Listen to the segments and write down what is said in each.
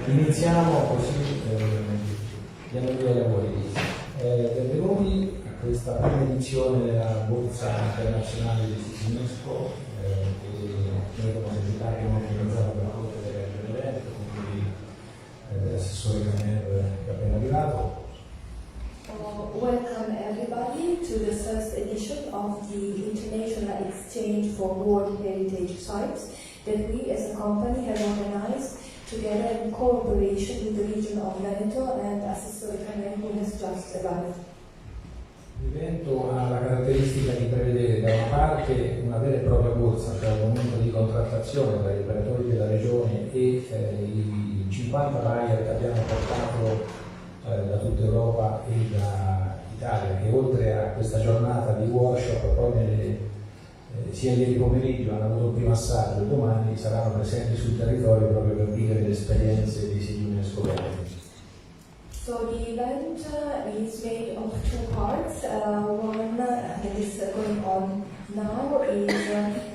Iniziamo così, diamo via ai lavori. Benvenuti a questa prima edizione della Borsa Internazionalesiti Unesco, che noi come società abbiamo organizzato per conto dell'evento, con cui l'assessore Caner è appena arrivato. Welcome everybody to the first edition of the International Exchange for World Heritage Sites that we as a company have organized together in cooperation with the region of Veneto and Assessore Caner, who has just arrived. L'evento ha la caratteristica di prevedere da una parte una vera e propria borsa, cioè un momento di contrattazione tra gli operatori della regione e i 50 buyer che abbiamo portato da tutta Europa e da Italia, che oltre a questa giornata di workshop poi sia ieri pomeriggio hanno avuto un primo assaggio e domani saranno presenti sul territorio proprio per vivere le esperienze dei siti Unesco Veneto. So the event is made of two parts. One that is going on now is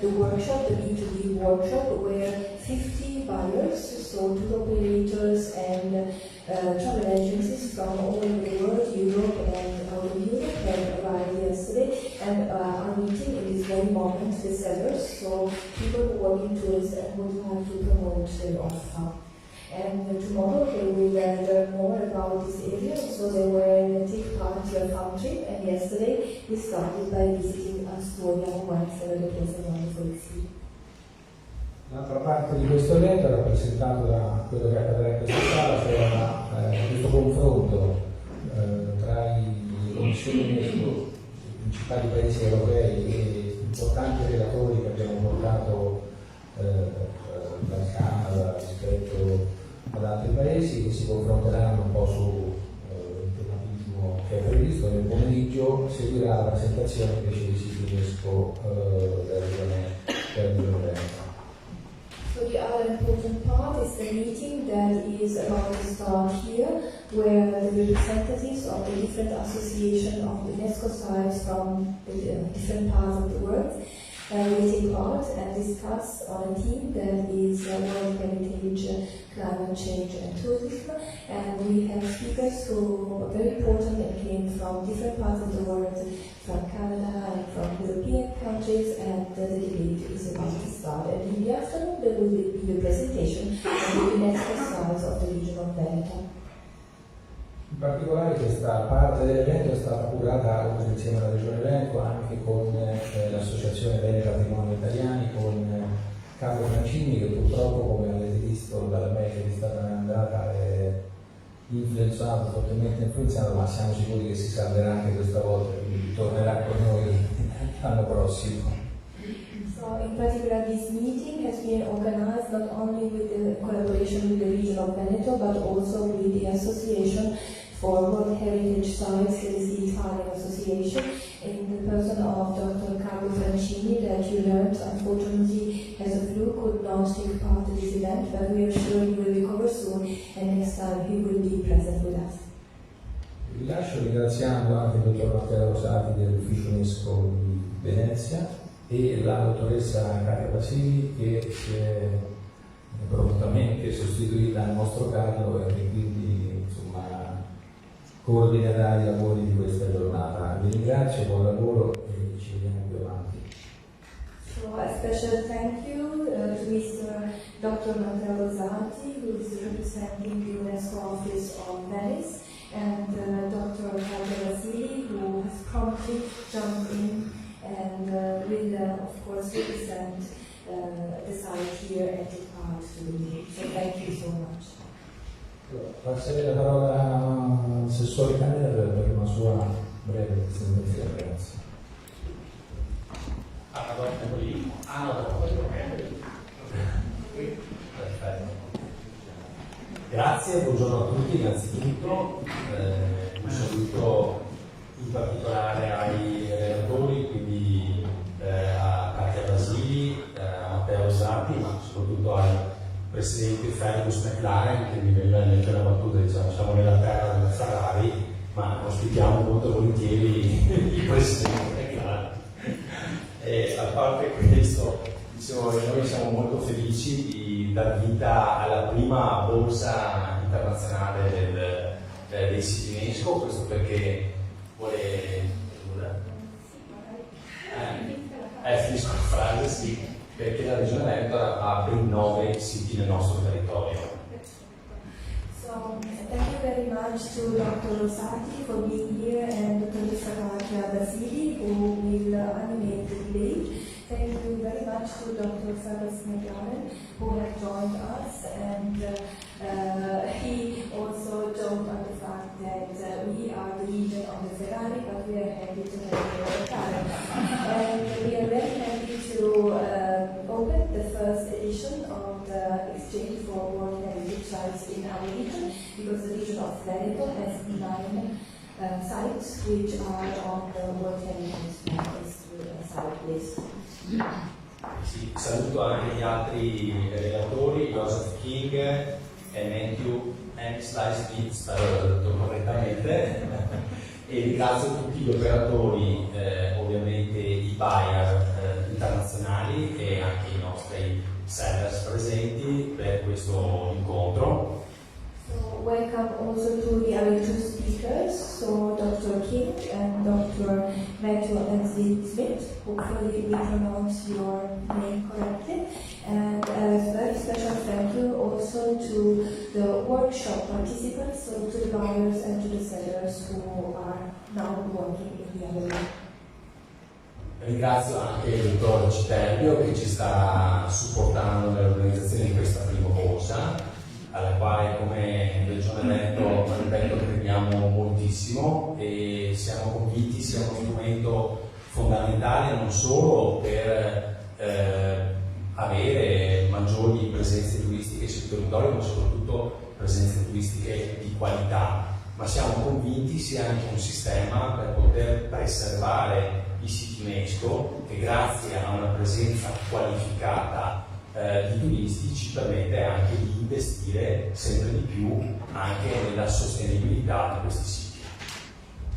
the workshop, the B2B workshop, where 50 buyers, so tour operators and travel agencies from all over the world, Europe and out of Europe, have arrived yesterday and are meeting in this very moment the sellers, so people who are working tourists and who have to promote their offer. And tomorrow they will learn more about this area, so they will take part in a farm trip, and yesterday we started by visiting Astoria, once the place of wonderful sea. L'altra parte di questo evento è rappresentato da quello che accadrà in questa sala, cioè questo confronto tra i commissioni Unesco, i principali paesi europei e importanti relatori che abbiamo portato dal Canada rispetto ad altri paesi, che si confronteranno un po' su il tematismo che è previsto. Nel pomeriggio seguirà la presentazione invece dei siti Unesco della regione Veneto. So the other important part is the meeting that is about to start here, where the representatives of the different associations of UNESCO sites from the different parts of the world will take part and discuss on a theme that is World Heritage, Climate Change and Tourism. And we have speakers who are very important and came from different parts of the world, from Canada and from European countries, and the debate is about to start. And in the afternoon there will be a presentation of the UNESCO sites of the region of Veneto. In particolare questa parte dell'evento è stata curata insieme alla Regione Veneto anche con l'Associazione Veneta Patrimonio Italiani, con Carlo Francini, che purtroppo, come avete visto dalla mail che è stata andata, è fortemente influenzato, ma siamo sicuri che si salverà anche questa volta, quindi tornerà con noi l'anno prossimo. So in particular, this meeting has been organized not only with the collaboration with the region of Veneto, but also with the Association for World Heritage Sites, that is the Italian Association, in the person of Dr. Carlo Francini, that you learned unfortunately has a flu, could not take part in this event, but we are sure he will recover soon and next time he will be present with us. Vi lascio ringraziando anche il dottor Matteo Rosati dell'Ufficio Unesco di Venezia e la dottoressa Katia Basili, che si è prontamente sostituita al nostro Carlo e che quindi insomma coordinerà i lavori di questa giornata. Vi ringrazio, buon lavoro e ci vediamo più avanti. So a special thank you to Mr. Dr. Matteo Rosati, who is representing the UNESCO office of Venice, and Dr. Katia Basili, who has promptly jumped in and will, of course, represent the site here and take part to the meeting. So thank you so much. Passerei la parola all'assessore Caner per una sua breve presentazione. Grazie. Grazie, buongiorno a tutti innanzitutto. Un saluto in particolare ai relatori, quindi a Katia Basili, a Matteo Rosati, ma soprattutto al presidente Fergus McLaren, che mi veniva in mente la battuta, diciamo, siamo nella terra della Ferrari, ma ospitiamo molto volentieri il presidente McLaren. E a parte questo, dicevo, noi siamo molto felici di di dar vita alla prima borsa internazionale dei siti Unesco, questo perché finisco la frase, sì, perché la Regione Veneto ha ben 9 siti nel nostro territorio. So, thank you very much to Dr. Rosati for being here and Dr. Sakatia Basili who will animate the debate. Thank you very much to Dr. Fabrice Megane who have joined us, and he also joked on the fact that we are the region of the Ferrari, but we are happy to have you at the time. And we are very happy to open the first edition of the Exchange for World Heritage Sites in our region, because the region of Veneto has 9 sites which are on the World Heritage site list. Sì, saluto anche gli altri relatori, Joseph King e Matthew Slice, spero che l'ho detto correttamente, e ringrazio tutti gli operatori, ovviamente i buyer internazionali e anche i nostri sellers presenti per questo incontro. So welcome also to the other 2 speakers, so Dr. King and Dr. Matthew Smith. Hopefully we pronounce your name correctly. And a very special thank you also to the workshop participants, so to the buyers and to the sellers who are now working in the other room. Ringrazio anche il dottor Citerbio che ci sta supportando nell'organizzazione di questa prima borsa, alla quale come Regione Veneto, ripeto, crediamo moltissimo e siamo convinti sia uno strumento fondamentale non solo per avere maggiori presenze turistiche sul territorio, ma soprattutto presenze turistiche di qualità, ma siamo convinti sia anche un sistema per poter preservare i siti Unesco che grazie a una presenza qualificata di turisti ci permette anche di investire sempre di più anche nella sostenibilità di questi siti.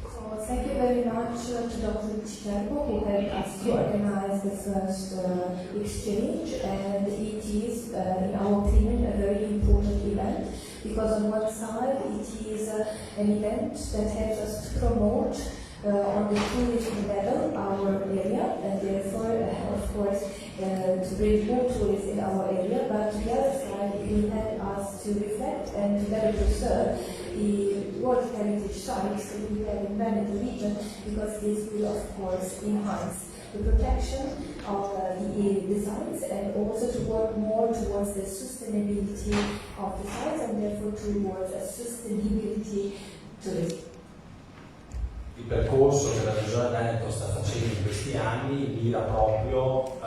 So thank you very much to Dr. Citerbo who helped us to organize the first exchange, and it is, in our opinion, a very important event, because on one side it is an event that helps us to promote on the tourism level our area, and therefore of course to bring more tourists in our area, but on the other side it will help us to reflect and to better preserve the World Heritage sites that we have in Veneto region, because this will of course enhance the protection of the sites and also to work more towards the sustainability of the sites and therefore towards a sustainability tourism. Il percorso che la Regione Veneto sta facendo in questi anni mira proprio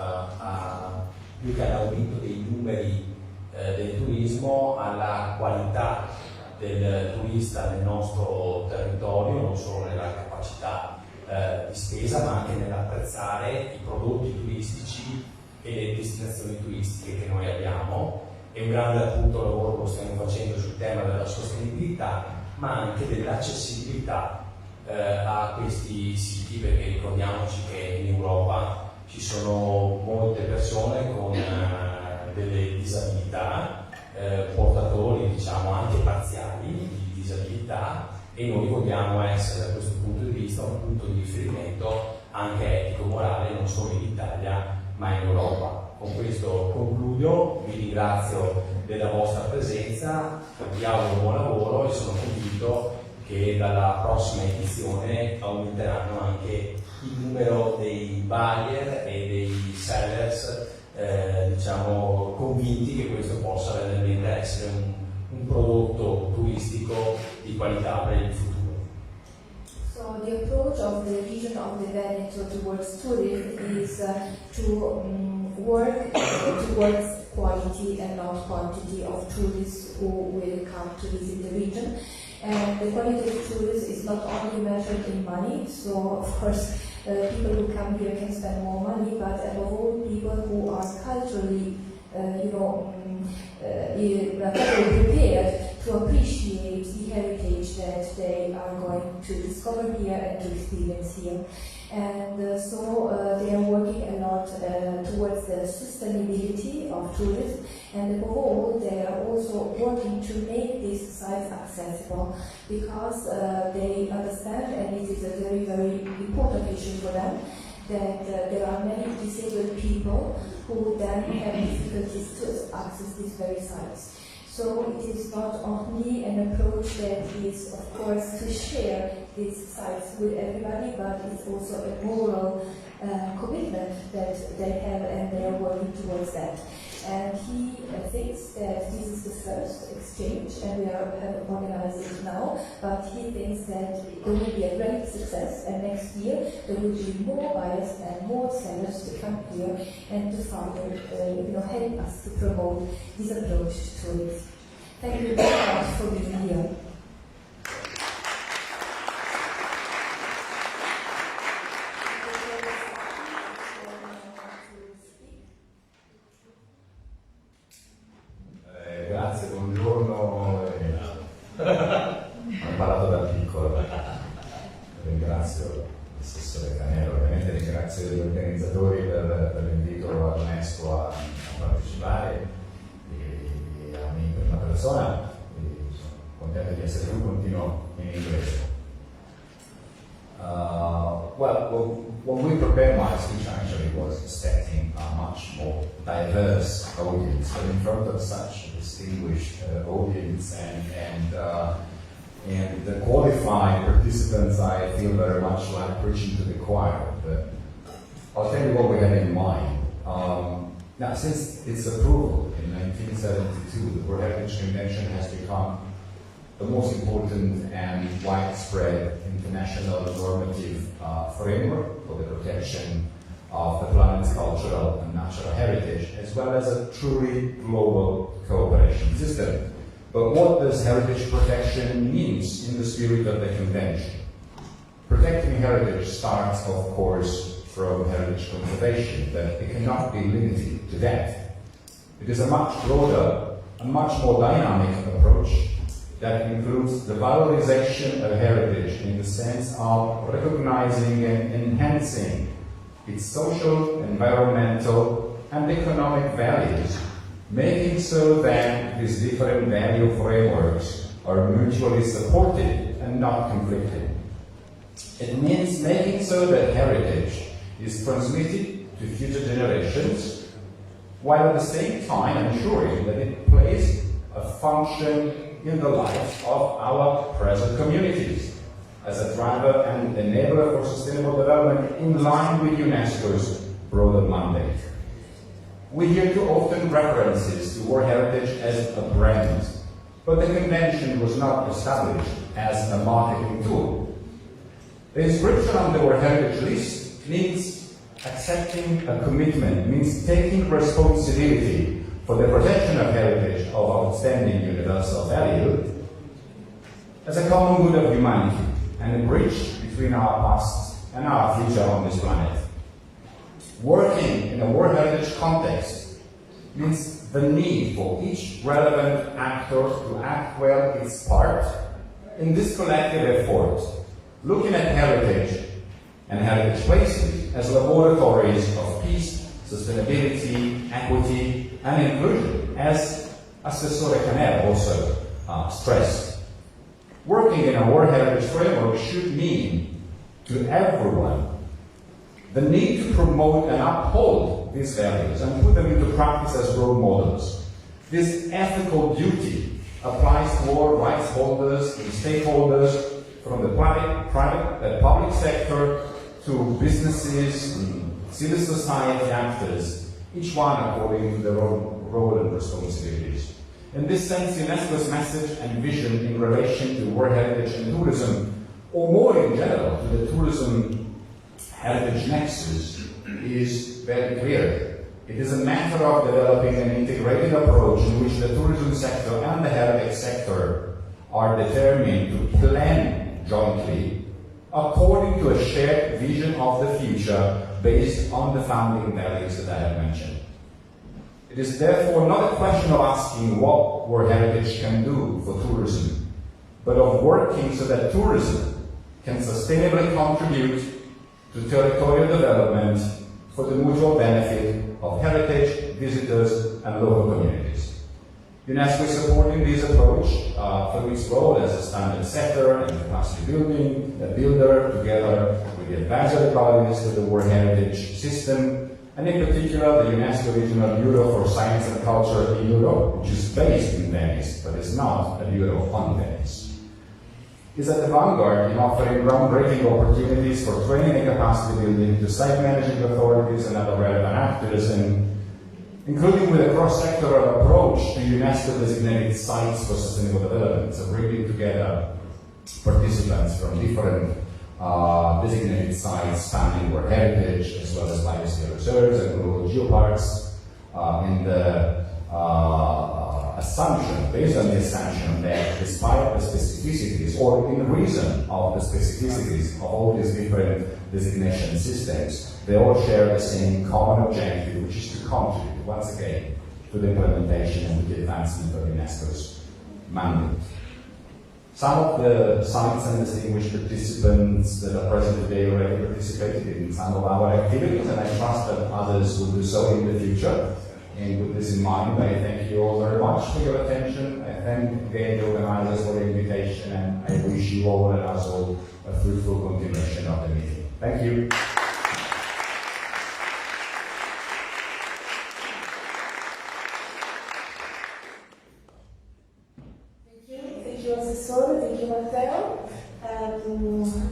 più che all'aumento dei numeri del turismo, alla qualità del turista nel nostro territorio, non solo nella capacità di spesa, ma anche nell'apprezzare i prodotti turistici e le destinazioni turistiche che noi abbiamo. E un grande appunto lavoro lo stiamo facendo sul tema della sostenibilità, ma anche dell'accessibilità a questi siti, perché ricordiamoci che in Europa ci sono molte persone con delle disabilità, portatori diciamo anche parziali di disabilità, e noi vogliamo essere da questo punto di vista un punto di riferimento anche etico-morale non solo in Italia ma in Europa. Con questo concludo, vi ringrazio della vostra presenza, vi auguro buon lavoro e sono convinto che dalla prossima edizione aumenteranno anche il numero dei buyer e dei sellers diciamo convinti che questo possa realmente essere un prodotto turistico di qualità per il futuro. So the approach of the region of the Veneto towards tourism is to work towards quality and not quantity of tourists who will come to visit the region. And the quality of tourism is not only measured in money, so of course people who come here can spend more money, but above all people who are culturally culturally prepared prepared to appreciate the heritage that they are going to discover here and to experience here. And so they are working a lot towards the sustainability of tourism, and above all they are also working to make these sites accessible, because they understand, and it is a very, very important issue for them, that there are many disabled people who then have difficulties to access these very sites. So it is not only an approach that is, of course, to share these sites with everybody, but it's also a moral commitment that they have, and they are working towards that. And he thinks that this is the first exchange, and we have organized it now, but he thinks that there will be a great success, and next year there will be more buyers and more sellers to come here and to further help us to promote this approach to tourism. Thank you very much for being here. Grazie, buongiorno. Ho imparato da piccolo. Ringrazio l'assessore Canero, ovviamente ringrazio gli organizzatori per l'invito all'Unesco a partecipare, e a me in prima persona, e sono contento di essere qui, continuo in inglese. When we prepared my speech, I actually was expecting a much more diverse audience, but in front of such a distinguished audience and the qualified participants, I feel very much like preaching to the choir. But I'll tell you what we have in mind. Now, since its approval in 1972, the World Heritage Convention has become the most important and widespread international normative framework for the protection of the planet's cultural and natural heritage, as well as a truly global cooperation system. But what does heritage protection mean in the spirit of the convention? Protecting heritage starts, of course, from heritage conservation, but it cannot be limited to that. It is a much broader, a much more dynamic approach that includes the valorization of heritage in the sense of recognizing and enhancing its social, environmental, and economic values, making so that these different value frameworks are mutually supported and not conflicting. It means making so that heritage is transmitted to future generations, while at the same time ensuring that it plays a function in the lives of our present communities as a driver and enabler for sustainable development in line with UNESCO's broader mandate. We hear too often references to World Heritage as a brand, but the convention was not established as a marketing tool. The inscription on the World Heritage list means accepting a commitment, means taking responsibility for the protection of heritage of outstanding universal value as a common good of humanity and a bridge between our past and our future on this planet. Working in a World Heritage context means the need for each relevant actor to act well its part in this collective effort, looking at heritage and heritage places as laboratories of peace, sustainability, equity, and inclusion, as Assessore Canero also stressed. Working in a World Heritage framework should mean to everyone the need to promote and uphold these values and put them into practice as role models. This ethical duty applies to all rights holders and stakeholders, from the private and public sector to businesses and civil society actors, each one according to their own role and responsibilities. In this sense, UNESCO's message and vision in relation to World Heritage and tourism, or more in general, to the tourism heritage nexus, is very clear. It is a matter of developing an integrated approach in which the tourism sector and the heritage sector are determined to plan jointly according to a shared vision of the future based on the founding values that I have mentioned. It It is therefore not a question of asking what World Heritage can do for tourism, but of working so that tourism can sustainably contribute to territorial development for the mutual benefit of heritage, visitors, and local communities. UNESCO is supporting this approach through its role as a standard setter and capacity builder, together with the advisory bodies to the World Heritage System, and in particular the UNESCO Regional Bureau for Science and Culture in Europe, which is based in Venice, but is not a bureau on Venice. Is at the vanguard in offering groundbreaking opportunities for training and capacity building to site managing authorities and other relevant actors, including with a cross-sectoral approach to UNESCO-designated sites for sustainable development, so bringing together participants from different designated sites spanning World Heritage, as well as biosphere reserves and global geoparks, in the assumption, based on the assumption that despite the specificities, or in reason of the specificities of all these different designation systems, they all share the same common objective, which is to contribute, once again, to the implementation and to the advancement of UNESCO's mandate. Some of the sites and distinguished participants that are present today already participated in some of our activities, and I trust that others will do so in the future. And with this in mind, I thank you all very much for your attention. I thank again the organizers for the invitation, and I wish you all and us all a fruitful continuation of the meeting. Thank you. Thank you, Assessore. Thank you, Matteo.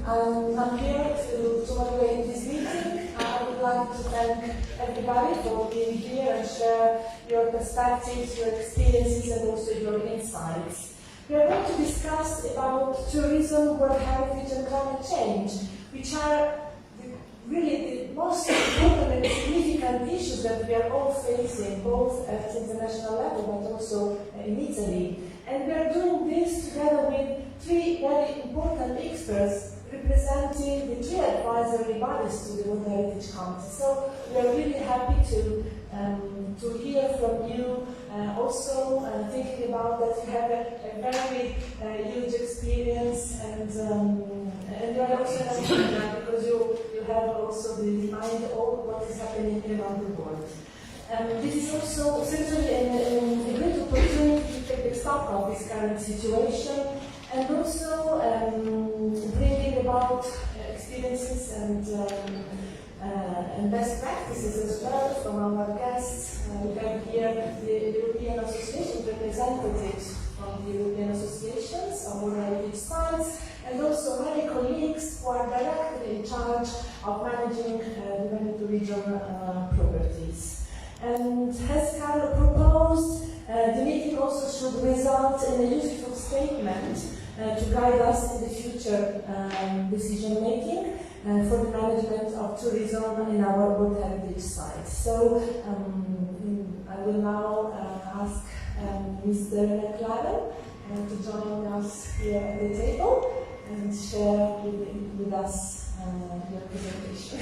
I'm here to moderate this meeting. I would like to thank everybody for being here and share your perspectives, your experiences, and also your insights. We are going to discuss about tourism, World Heritage, and climate change, which are really the most important and significant issues that we are all facing, both at international level but also in Italy. And we are doing this together with three very important experts representing the three advisory bodies to the World Heritage Council. So we are really happy to hear from you. Also thinking about that you have a very huge experience, and you are also an entrepreneur because you have also the mind of what is happening around the world. This is also certainly a great opportunity to take stock of this current situation, and also bringing about experiences and best practices as well from our guests. We have here the European Association representatives from the European Associations of World Heritage Sites, and also many colleagues who are directly in charge of managing the Veneto region properties. And as Carlo proposed, the meeting also should result in a useful statement to guide us in the future decision making for the management of tourism in our World Heritage sites. So I will now ask Mr. McLaren to join us here at the table and share with us your presentation.